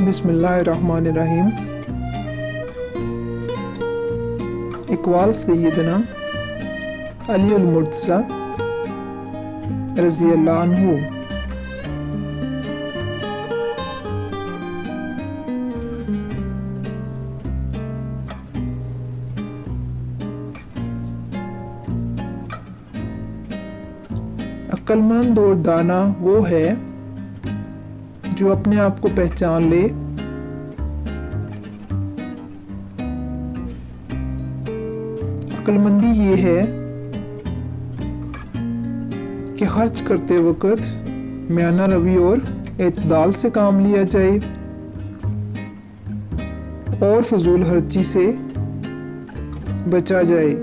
बिस्मिल्लाहिर्रहमानिर्रहीम। इकबाल सैयदना अली अल मुर्तज़ा रज़ियल्लाहु अन्हु। अक्लमंद और दाना वो है जो अपने आप को पहचान ले, अक्लमंदी ये है कि खर्च करते वक्त म्याना रवि और एतदाल से काम लिया जाए और फजूल खर्ची से बचा जाए।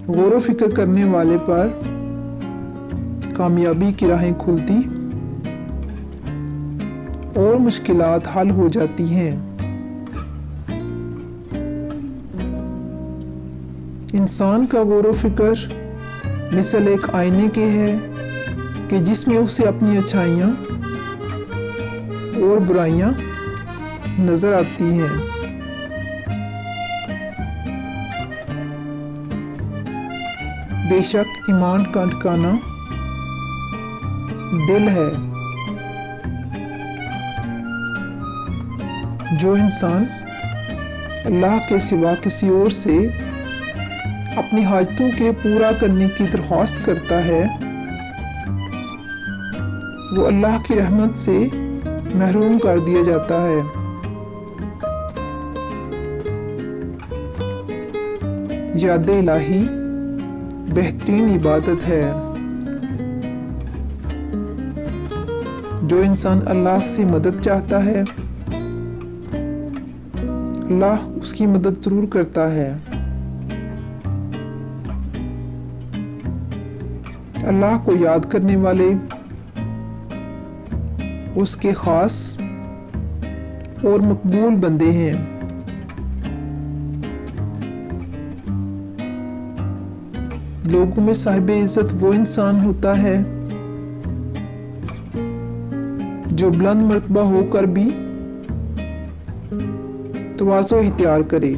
गौर व फिक्र करने वाले पर कामयाबी की राहें खुलती और मुश्किलात हल हो जाती हैं। इंसान का गौर व फिक्र मिसल एक आईने के है कि जिसमें उसे अपनी अच्छाइयाँ और बुराइयाँ नजर आती हैं। बेशक ईमान का ठिकाना दिल है। जो इंसान अल्लाह के सिवा किसी और से अपनी हाजतों के पूरा करने की दरख्वास्त करता है, वो अल्लाह की रहमत से महरूम कर दिया जाता है। याद इलाही बेहतरीन इबादत है। जो इंसान अल्लाह से मदद चाहता है, अल्लाह उसकी मदद जरूर करता है। अल्लाह को याद करने वाले उसके खास और मकबूल बंदे हैं। लोगों में साहिब इज्जत वो इंसान होता है जो बुलंद मर्तबा होकर भी तवाज़ो इख्तियार करे।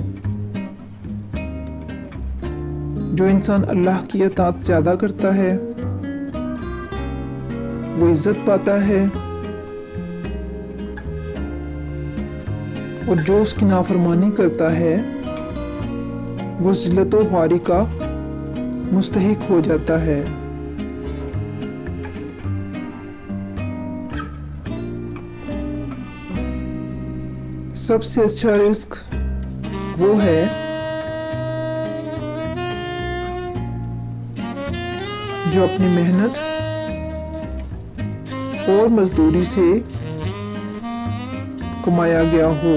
जो इंसान अल्लाह की अताअत ज़्यादा करता है वो इज्जत पाता है, और जो उसकी नाफरमानी करता है वो ज़िल्लत व ख्वारी का मुस्तहिक हो जाता है। सबसे अच्छा रिस्क वो है जो अपनी मेहनत और मजदूरी से कमाया गया हो।